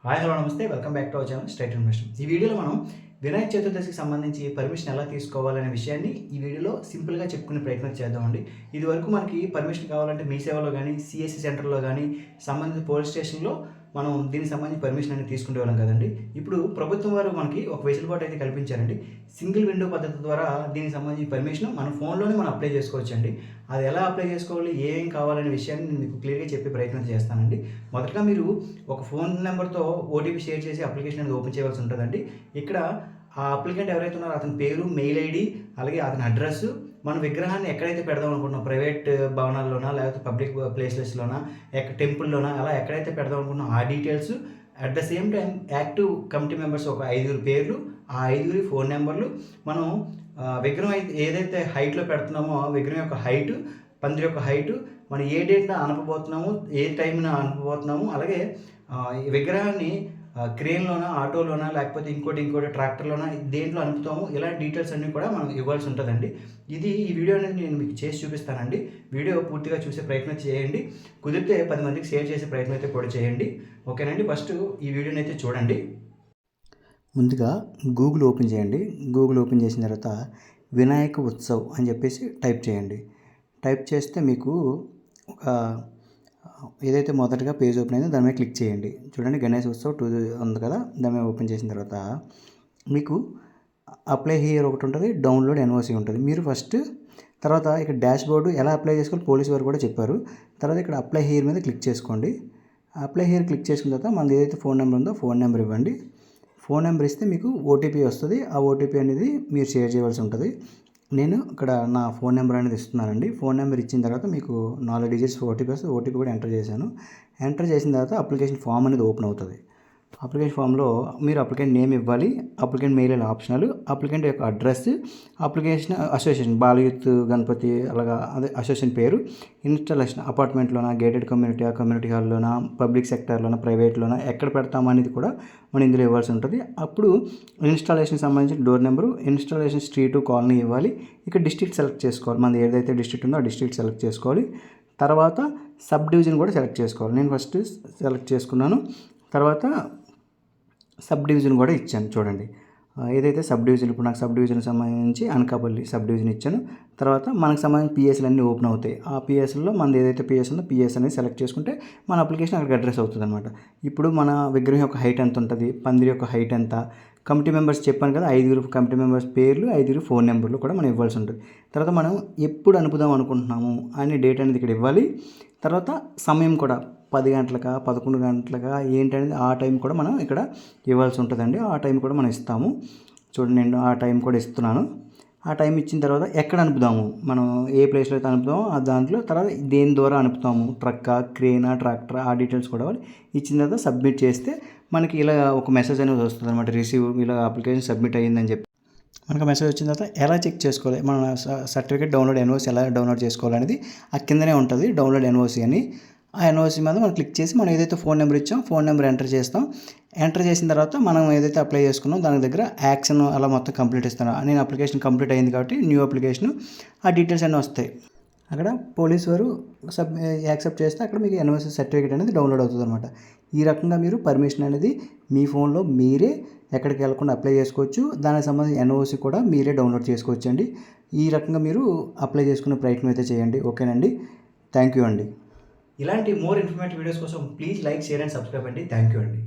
Hi hello నమస్తే, welcome back to our channel straight investment. ఈ వీడియోలో మనం వినాయక చతుర్దశికి సంబంధించి పర్మిషన్ ఎలా తీసుకోవాలనే విషయాన్ని ఈ వీడియోలో సింపుల్గా చెప్పుకునే ప్రయత్నం చేద్దామండి. ఇది వరకు మనకి పర్మిషన్ కావాలంటే మీ సేవలో కానీ, సిఎస్సి సెంటర్లో కానీ, సంబంధిత పోలీస్ స్టేషన్లో మనం దీనికి సంబంధించి పర్మిషన్ అనేది తీసుకునే వాళ్ళం కదండి. ఇప్పుడు ప్రభుత్వం వారు మనకి ఒక వెసులుబాటు అయితే కల్పించారండి. సింగిల్ విండో పద్ధతి ద్వారా దీనికి సంబంధించి పర్మిషన్ మన ఫోన్లోనే మనం అప్లై చేసుకోవచ్చండి. అది ఎలా అప్లై చేసుకోవాలి, ఏం కావాలనే విషయాన్ని నేను మీకు క్లియర్గా చెప్పే ప్రయత్నం చేస్తానండి. మొదటగా మీరు ఒక ఫోన్ నెంబర్తో ఓటీపీ షేర్ చేసి అప్లికేషన్ అనేది ఓపెన్ చేయవలసి ఉంటుందండి. ఇక్కడ ఆ అప్లికెంట్ ఎవరైతే ఉన్నారో అతని పేరు, మెయిల్ ఐడి, అలాగే అతని అడ్రస్, మన విగ్రహాన్ని ఎక్కడైతే పెడదాం అనుకుంటున్నాం, ప్రైవేట్ భవనాల్లోనా లేకపోతే పబ్లిక్ ప్లేసెస్లోనా, టెంపుల్లోనా, అలా ఎక్కడైతే పెడదాం అనుకుంటున్నాం ఆ details, at the same time active committee members ఒక 5 పేర్లు, ఆ 5 ఫోన్ నెంబర్లు, మనం విగ్రహం అయితే ఏదైతే హైట్లో పెడుతున్నామో ఆ విగ్రహం యొక్క హైటు, పందిరి యొక్క హైటు, మనం ఏ డేట్న అనపబోతున్నాము, ఏ టైంన అనపబోతున్నాము, అలాగే ఈ విగ్రహాన్ని క్రేన్లోనా, ఆటోలోనా, లేకపోతే ఇంకోటి ట్రాక్టర్లోనా, దేంట్లో అనుపుతాము, ఇలాంటి డీటెయిల్స్ అన్నీ కూడా మనం ఇవ్వాల్సి ఉంటుందండి. ఈ వీడియో అనేది నేను మీకు చేసి చూపిస్తానండి. వీడియో పూర్తిగా చూసే ప్రయత్నం చేయండి. కుదిరితే 10 మందికి షేర్ చేసే ప్రయత్నం అయితే కూడా చేయండి. ఓకేనండి. ఫస్ట్ ఈ వీడియోని అయితే చూడండి. ముందుగా గూగుల్ ఓపెన్ చేయండి. గూగుల్ ఓపెన్ చేసిన తర్వాత వినాయక ఉత్సవ్ అని చెప్పేసి టైప్ చేయండి. టైప్ చేస్తే మీకు ఒక ఏదైతే మొదటగా పేజ్ ఓపెన్ అయిందో దాని మీద క్లిక్ చేయండి. చూడండి, గణేష్ ఉత్సవ్ 2 ఉంది కదా, దాని మీద ఓపెన్ చేసిన తర్వాత మీకు అప్లై హియర్ ఒకటి ఉంటుంది, డౌన్లోడ్ ఎన్ఓసి ఉంటుంది. మీరు తర్వాత ఇక్కడ డాష్ బోర్డు ఎలా అప్లై చేసుకోవాలి పోలీసు వారు కూడా చెప్పారు. తర్వాత ఇక్కడ అప్లై హియర్ మీద క్లిక్ చేసుకోండి. అప్లై హియర్ క్లిక్ చేసుకున్న తర్వాత మనది ఏదైతే ఫోన్ నెంబర్ ఉందో ఫోన్ నెంబర్ ఇవ్వండి. ఫోన్ నెంబర్ ఇస్తే మీకు ఓటీపీ వస్తుంది. ఆ ఓటీపీ అనేది మీరు షేర్ చేయవలసి ఉంటుంది. నేను ఇక్కడ నా ఫోన్ నెంబర్ అనేది ఇస్తున్నానండి. ఫోన్ నెంబర్ ఇచ్చిన తర్వాత మీకు 4 డిజిట్స్ ఓటీపీ వస్తుంది. ఓటీపీ కూడా ఎంటర్ చేశాను. ఎంటర్ చేసిన తర్వాత అప్లికేషన్ ఫామ్ అనేది ఓపెన్ అవుతుంది. అప్లికేషన్ ఫామ్లో మీరు అప్లికెంట్ నేమ్ ఇవ్వాలి, అప్లికెంట్ మెయిల్ అయిన ఆప్షనల్, అప్లికెంట్ యొక్క అడ్రస్, అప్లికేషన్ అసోసియేషన్ బాలయూత్ గణపతి అలాగా అదే అసోసియేషన్ పేరు, ఇన్స్టాలేషన్ అపార్ట్మెంట్లోనా, గేటెడ్ కమ్యూనిటీ హాల్లోనా, పబ్లిక్ సెక్టార్లోనా, ప్రైవేట్లోనా, ఎక్కడ పెడతామనేది కూడా మనం ఇందులో ఇవ్వాల్సి ఉంటుంది. అప్పుడు ఇన్స్టాలేషన్ సంబంధించిన door number, installation street, colony ఇవ్వాలి. ఇక్కడ డిస్ట్రిక్ట్ సెలెక్ట్ చేసుకోవాలి. మనది ఏదైతే డిస్ట్రిక్ట్ ఉందో ఆ డిస్ట్రిక్ట్ సెలెక్ట్ చేసుకోవాలి. తర్వాత సబ్ డివిజన్ కూడా సెలెక్ట్ చేసుకోవాలి. నేను ఫస్ట్ సెలెక్ట్ చేసుకున్నాను. తర్వాత సబ్ డివిజన్ కూడా ఇచ్చాను. చూడండి, ఏదైతే సబ్ డివిజన్, ఇప్పుడు నాకు సబ్ డివిజన్ సంబంధించి అనకాపల్లి సబ్ డివిజన్ ఇచ్చాను. తర్వాత మనకు సంబంధించిన పిఎస్లు అన్నీ ఓపెన్ అవుతాయి. ఆ పిఎస్లో మనది ఏదైతే పిఎస్ ఉందో పిఎస్ అనేది సెలెక్ట్ చేసుకుంటే మన అప్లికేషన్ అక్కడికి అడ్రస్ అవుతుంది అనమాట. ఇప్పుడు మన విగ్రహం యొక్క హైట్ ఎంత ఉంటుంది, పందిరి యొక్క హైట్ ఎంత, కమిటీ మెంబర్స్ చెప్పాను కదా, 5 కమిటీ మెంబర్స్ పేర్లు, 5 ఫోన్ నెంబర్లు కూడా మనం ఇవ్వాల్సి ఉంటుంది. తర్వాత మనం ఎప్పుడు అనుపుదాం అనుకుంటున్నాము అనే డేట్ అనేది ఇక్కడ ఇవ్వాలి. తర్వాత సమయం కూడా 10 గంటలకా 11 గంటలకా ఏంటనేది ఆ టైం కూడా మనం ఇక్కడ ఇవ్వాల్సి ఉంటుందండి. ఆ టైం కూడా మనం ఇస్తాము. చూడండి, నేను ఆ టైం కూడా ఇస్తున్నాను. ఆ టైం ఇచ్చిన తర్వాత ఎక్కడ అనుపుదాము, మనం ఏ ప్లేస్లో అయితే అనుపుతామో ఆ దాంట్లో, తర్వాత దేని ద్వారా అనుపుతాము, ట్రక్కా, క్రేనా, ట్రాక్టరా, ఆ డీటెయిల్స్ కూడా ఇచ్చిన తర్వాత సబ్మిట్ చేస్తే మనకి ఇలా ఒక మెసేజ్ అనేది వస్తుంది అనమాట. రిసీవ్, ఇలా అప్లికేషన్ సబ్మిట్ అయ్యిందని చెప్పి మనకు మెసేజ్ వచ్చిన తర్వాత ఎలా చెక్ చేసుకోవాలి, మన సర్టిఫికేట్ డౌన్లోడ్ ఎన్ఓసి ఎలా డౌన్లోడ్ చేసుకోవాలనేది ఆ కిందనే ఉంటుంది, డౌన్లోడ్ ఎన్ఓసి అని. ఆ ఎన్ఓసి మీద మనం క్లిక్ చేసి మనం ఏదైతే ఫోన్ నెంబర్ ఇచ్చామో ఫోన్ నెంబర్ ఎంటర్ చేస్తాం. ఎంటర్ చేసిన తర్వాత మనం ఏదైతే అప్లై చేసుకున్నాం దాని దగ్గర యాక్షన్ అలా మొత్తం కంప్లీట్ ఇస్తాను. నేను అప్లికేషన్ కంప్లీట్ అయింది కాబట్టి న్యూ అప్లికేషన్, ఆ డీటెయిల్స్ అన్నీ వస్తాయి. అక్కడ పోలీస్ వారు యాక్సెప్ట్ చేస్తే అక్కడ మీకు ఎన్ఓసి సర్టిఫికేట్ అనేది డౌన్లోడ్ అవుతుంది అనమాట. ఈ రకంగా మీరు పర్మిషన్ అనేది మీ ఫోన్లో మీరే ఎక్కడికి వెళ్ళకుండా అప్లై చేసుకోవచ్చు. దానికి సంబంధించిన ఎన్ఓసి కూడా మీరే డౌన్లోడ్ చేసుకోవచ్చు అండి. ఈ రకంగా మీరు అప్లై చేసుకునే ప్రయత్నం అయితే చేయండి. ఓకేనండి. థ్యాంక్ యూ అండి. ఇలాంటి మోర్ ఇన్ఫర్మేటివ్ వీడియోస్ కోసం please like, share and subscribe అండి. థ్యాంక్ యూ అండి.